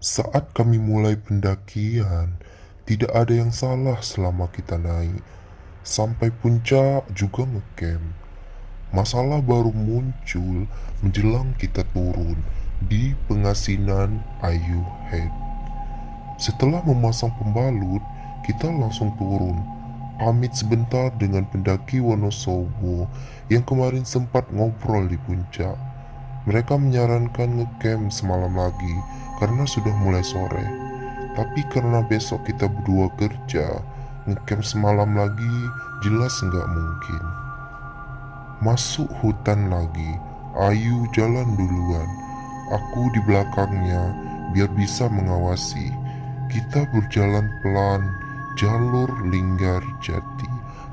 Saat kami mulai pendakian, tidak ada yang salah selama kita naik. Sampai puncak juga ngecamp. Masalah baru muncul menjelang kita turun di pengasinan Ayu Head. Setelah memasang pembalut, kita langsung turun. Pamit sebentar dengan pendaki Wonosobo yang kemarin sempat ngobrol di puncak. Mereka menyarankan ngecamp semalam lagi karena sudah mulai sore. Tapi karena besok kita berdua kerja, ngecamp semalam lagi jelas nggak mungkin. Masuk hutan lagi, Ayu jalan duluan. Aku di belakangnya biar bisa mengawasi. Kita berjalan pelan, jalur linggar jati.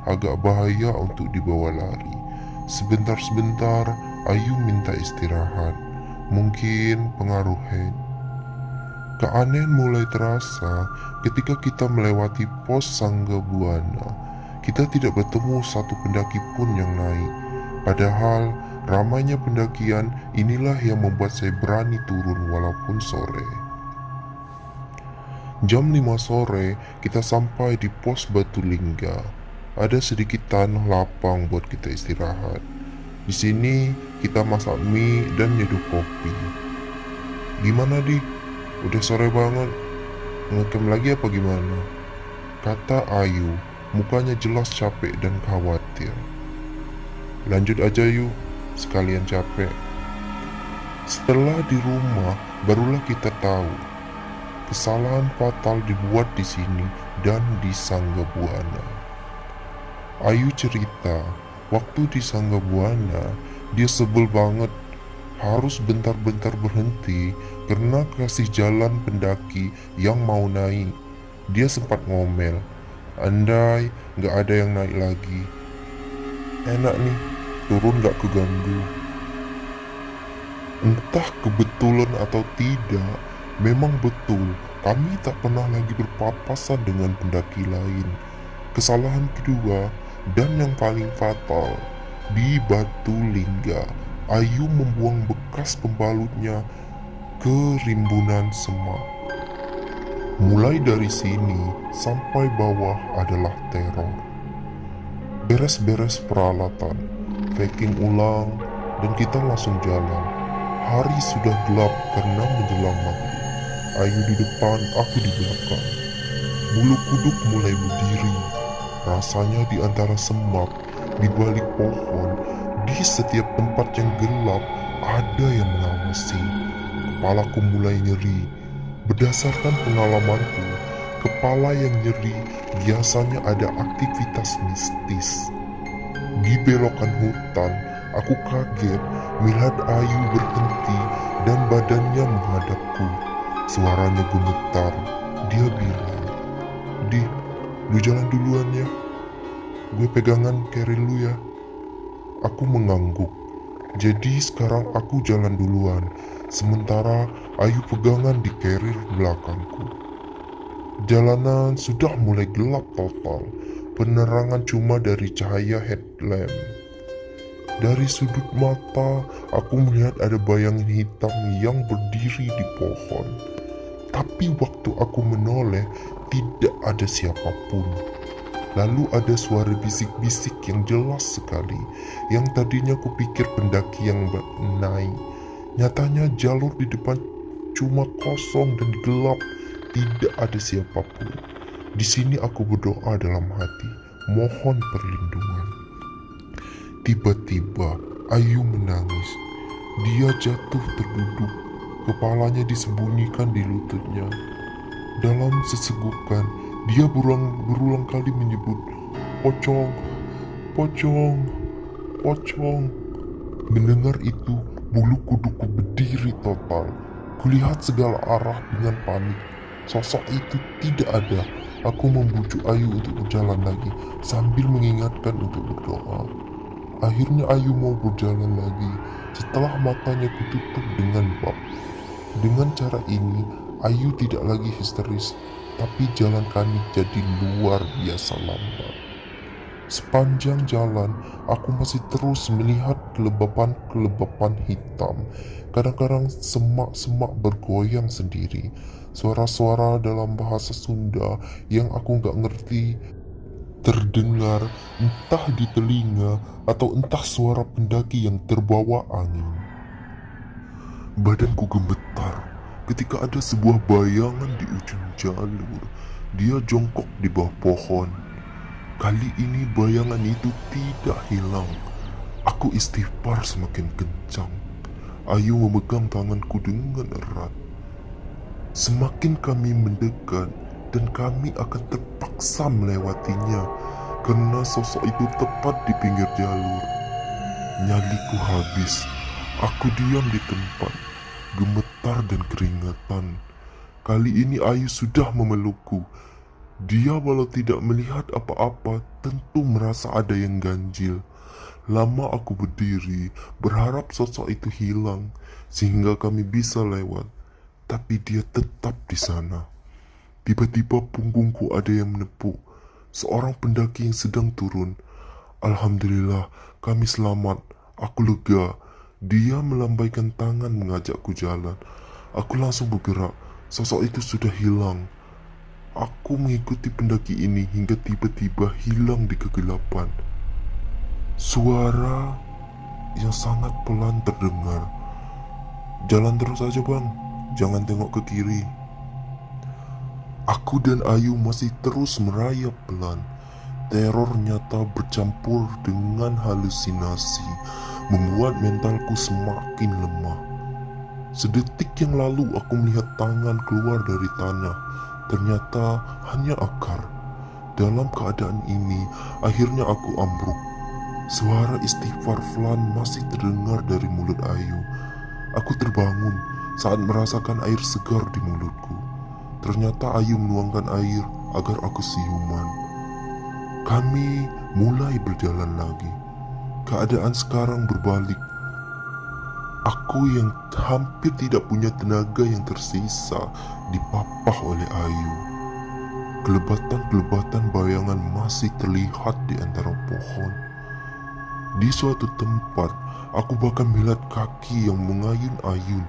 Agak bahaya untuk dibawa lari. Sebentar-sebentar Ayu minta istirahat. Mungkin pengaruh head. Keanehan mulai terasa ketika kita melewati pos Sangga Buana. Kita tidak bertemu satu pendaki pun yang naik. Padahal ramainya pendakian inilah yang membuat saya berani turun walaupun sore. Jam 5 sore kita sampai di pos Batu Lingga. Ada sedikit tanah lapang buat kita istirahat. Di sini kita masak mie dan nyeduh kopi. Gimana di? Udah sore banget. Ngecamp lagi apa gimana? Kata Ayu, mukanya jelas capek dan khawatir. Lanjut aja yuk, sekalian capek. Setelah di rumah, barulah kita tahu kesalahan fatal dibuat di sini dan di Sangga Buana. Ayu cerita, waktu di Sangga Buana, dia sebel banget harus bentar-bentar berhenti karena kasih jalan pendaki yang mau naik. Dia sempat ngomel, andai gak ada yang naik lagi. Enak nih, turun gak keganggu. Entah kebetulan atau tidak, memang betul kami tak pernah lagi berpapasan dengan pendaki lain. Kesalahan kedua dan yang paling fatal, di Batu Lingga, Ayu membuang bekas pembalutnya ke rimbunan semak. Mulai dari sini sampai bawah adalah teror. Beres-beres peralatan, packing ulang, dan kita langsung jalan. Hari sudah gelap karena menjelang maghrib. Ayu di depan, aku di belakang. Bulu kuduk mulai berdiri. Rasanya di antara semak, di balik pohon, di setiap tempat yang gelap, ada yang mengawasi. Kepalaku mulai nyeri. Berdasarkan pengalamanku, kepala yang nyeri biasanya ada aktivitas mistis. Di belokan hutan, aku kaget melihat Ayu berhenti dan badannya menghadapku. Suaranya gemetar. Dia bilang, "Di, lu jalan duluan ya. Gue pegangan carry lu ya." Aku mengangguk. Jadi sekarang aku jalan duluan, sementara Ayu pegangan di carrier belakangku. Jalanan sudah mulai gelap total. Penerangan cuma dari cahaya headlamp. Dari sudut mata, aku melihat ada bayangan hitam yang berdiri di pohon. Tapi waktu aku menoleh, tidak ada siapapun. Lalu ada suara bisik-bisik yang jelas sekali, yang tadinya kupikir pendaki yang naik. Nyatanya jalur di depan cuma kosong dan gelap, tidak ada siapapun. Di sini aku berdoa dalam hati, mohon perlindungan. Tiba-tiba Ayu menangis. Dia jatuh terduduk, kepalanya disembunyikan di lututnya. Dalam sesegukan, dia berulang kali menyebut, "Pocong, pocong, pocong." Mendengar itu, bulu kuduku berdiri total. Kulihat segala arah dengan panik. Sosok itu tidak ada. Aku membujuk Ayu untuk berjalan lagi sambil mengingatkan untuk berdoa. Akhirnya Ayu mau berjalan lagi setelah matanya kututup dengan bab. Dengan cara ini, Ayu tidak lagi histeris, tapi jalan kami jadi luar biasa lambat. Sepanjang jalan, aku masih terus melihat kelebapan-kelebapan hitam. Kadang-kadang semak-semak bergoyang sendiri. Suara-suara dalam bahasa Sunda yang aku nggak ngerti terdengar, entah di telinga atau entah suara pendaki yang terbawa angin. Badanku gemetar ketika ada sebuah bayangan di ujung jalur. Dia jongkok di bawah pohon. Kali ini bayangan itu tidak hilang. Aku istighfar semakin kencang. Ayu memegang tanganku dengan erat. Semakin kami mendekat dan kami akan terpaksa melewatinya karena sosok itu tepat di pinggir jalur. Nyaliku habis. Aku diam di tempat, gemetar dan keringetan. Kali ini Ayu sudah memelukku. Dia walau tidak melihat apa-apa tentu merasa ada yang ganjil. Lama aku berdiri berharap sosok itu hilang sehingga kami bisa lewat. Tapi dia tetap di sana. Tiba-tiba punggungku ada yang menepuk. Seorang pendaki yang sedang turun. Alhamdulillah kami selamat. Aku lega. Dia melambaikan tangan mengajakku jalan. Aku langsung bergerak. Sosok itu sudah hilang. Aku mengikuti pendaki ini hingga tiba-tiba hilang di kegelapan. Suara yang sangat pelan terdengar. Jalan terus aja bang, jangan tengok ke kiri. Aku dan Ayu masih terus merayap pelan. Teror nyata bercampur dengan halusinasi membuat mentalku semakin lemah. Sedetik yang lalu aku melihat tangan keluar dari tanah. Ternyata hanya akar. Dalam keadaan ini, akhirnya aku ambruk. Suara istighfar flan masih terdengar dari mulut Ayu. Aku terbangun saat merasakan air segar di mulutku. Ternyata Ayu menuangkan air agar aku siuman. Kami mulai berjalan lagi. Keadaan sekarang berbalik. Aku yang hampir tidak punya tenaga yang tersisa dipapah oleh Ayu. Kelebatan-kelebatan bayangan masih terlihat di antara pohon. Di suatu tempat, aku bahkan melihat kaki yang mengayun-ayun.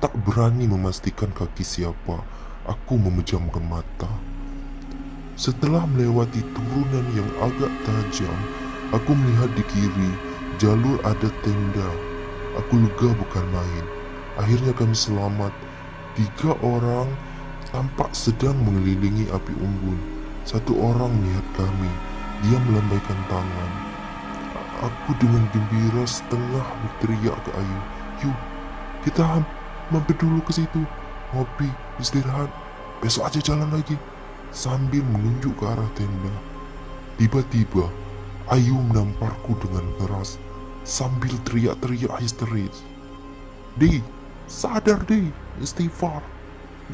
Tak berani memastikan kaki siapa, aku memejamkan mata. Setelah melewati turunan yang agak tajam, aku melihat di kiri jalur ada tenda. Aku lega bukan main. Akhirnya kami selamat. 3 orang tampak sedang mengelilingi api unggun. 1 orang melihat kami. Dia melambaikan tangan. Aku dengan gembira setengah berteriak ke Ayu, "Yuk, kita mampir dulu ke situ. Ngopi, istirahat. Besok aja jalan lagi." Sambil menunjuk ke arah tenda. Tiba-tiba Ayu menamparku dengan keras sambil teriak-teriak histeris. "Di, sadar di, istighfar.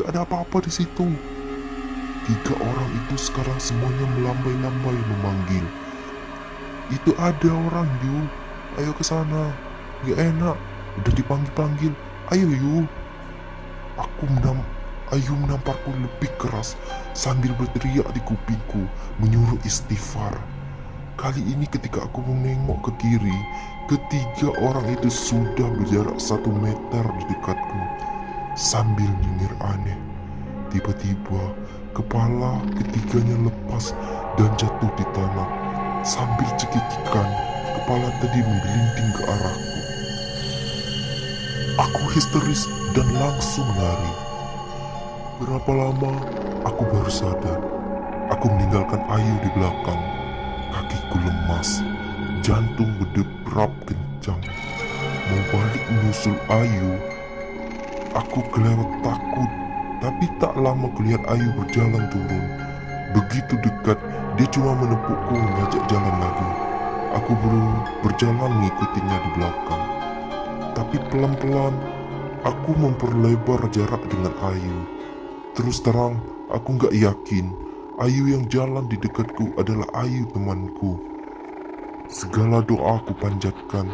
Gak ada apa-apa di situ." 3 orang itu sekarang semuanya melambai-lambai memanggil. "Itu ada orang, Yu. Ayo ke sana. Gak enak. Udah dipanggil-panggil. Ayo, Yu." Ayu menamparku lebih keras sambil berteriak di kupingku menyuruh istighfar. Kali ini ketika aku menengok ke kiri, ketiga orang itu sudah berjarak 1 meter di dekatku. Sambil nyengir aneh, tiba-tiba kepala ketiganya lepas dan jatuh di tanah. Sambil cekikikan, kepala tadi menggelinding ke arahku. Aku histeris dan langsung lari. Berapa lama aku baru sadar. Aku meninggalkan Ayu di belakang. Kakiku lemas, jantung berdebrap kencang. Mau balik menyusul Ayu, aku kelewat takut. Tapi tak lama kulihat Ayu berjalan turun. Begitu dekat, dia cuma menepukku mengajak jalan lagi. Aku berjalan mengikutinya di belakang. Tapi pelan-pelan, aku memperlebar jarak dengan Ayu. Terus terang, aku gak yakin Ayu yang jalan di dekatku adalah Ayu temanku. Segala doa aku panjatkan.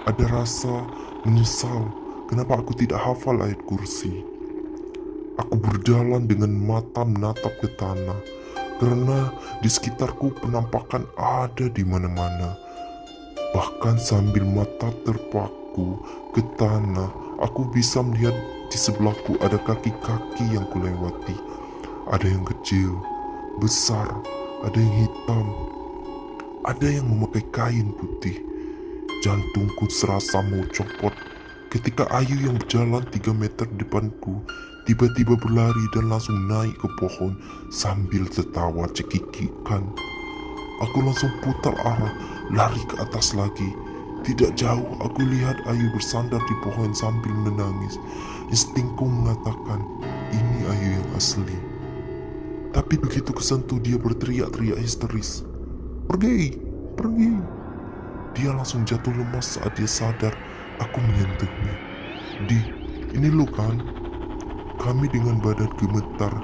Ada rasa menyesal kenapa aku tidak hafal ayat kursi. Aku berjalan dengan mata menatap ke tanah. karena di sekitarku penampakan ada di mana-mana. Bahkan sambil mata terpaku ke tanah, aku bisa melihat di sebelahku ada kaki-kaki yang kulewati. Ada yang kecil, besar, ada yang hitam, ada yang memakai kain putih. Jantungku serasa mau copot ketika Ayu yang berjalan 3 meter depanku tiba-tiba berlari dan langsung naik ke pohon sambil tertawa cekikikan. Aku langsung putar arah, lari ke atas lagi. Tidak jauh aku lihat Ayu bersandar di pohon sambil menangis. Instingku mengatakan, ini Ayu yang asli. Tapi begitu kesentuh dia berteriak-teriak histeris. Pergi, pergi. Dia langsung jatuh lemas saat dia sadar aku menyentuhnya. Ini lu kan? Kami dengan badan gemetar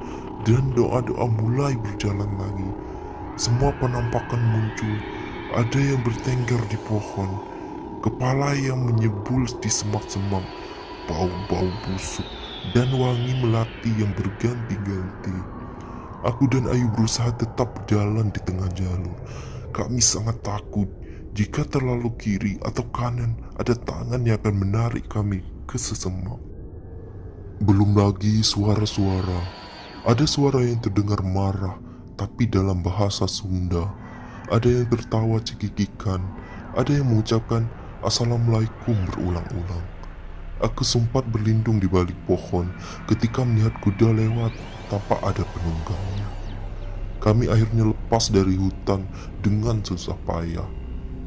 dan doa-doa mulai berjalan lagi. Semua penampakan muncul. Ada yang bertengger di pohon, kepala yang menyebul di semak-semak, bau-bau busuk, dan wangi melati yang berganti-ganti. Aku dan Ayu berusaha tetap berjalan di tengah jalur. Kami sangat takut jika terlalu kiri atau kanan ada tangan yang akan menarik kami ke sesemak. Belum lagi suara-suara. Ada suara yang terdengar marah tapi dalam bahasa Sunda. Ada yang tertawa cekikikan. Ada yang mengucapkan Assalamualaikum berulang-ulang. Aku sempat berlindung di balik pohon ketika melihat kuda lewat tanpa ada penunggangnya. Kami akhirnya lepas dari hutan dengan susah payah.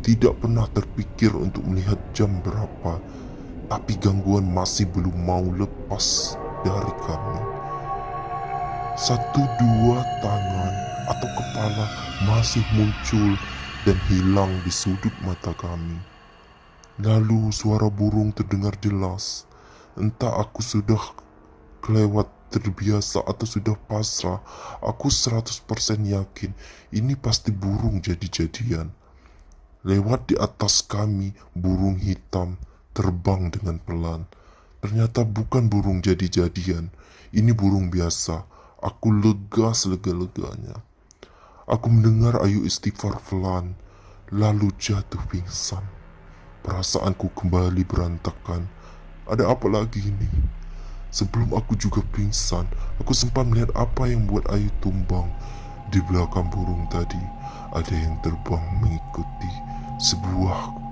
Tidak pernah terpikir untuk melihat jam berapa, tapi gangguan masih belum mau lepas dari kami. 1-2 tangan atau kepala masih muncul dan hilang di sudut mata kami. Lalu suara burung terdengar jelas. Entah aku sudah kelewat terbiasa atau sudah pasrah. Aku 100% yakin ini pasti burung jadi-jadian. Lewat di atas kami, burung hitam terbang dengan pelan. Ternyata bukan burung jadi-jadian. Ini burung biasa. Aku lega selega-leganya. Aku mendengar Ayu istighfar pelan, lalu jatuh pingsan. Perasaanku kembali berantakan. Ada apa lagi ini? Sebelum aku juga pingsan, aku sempat melihat apa yang membuat Ayu tumbang. Di belakang burung tadi, ada yang terbang mengikuti sebuah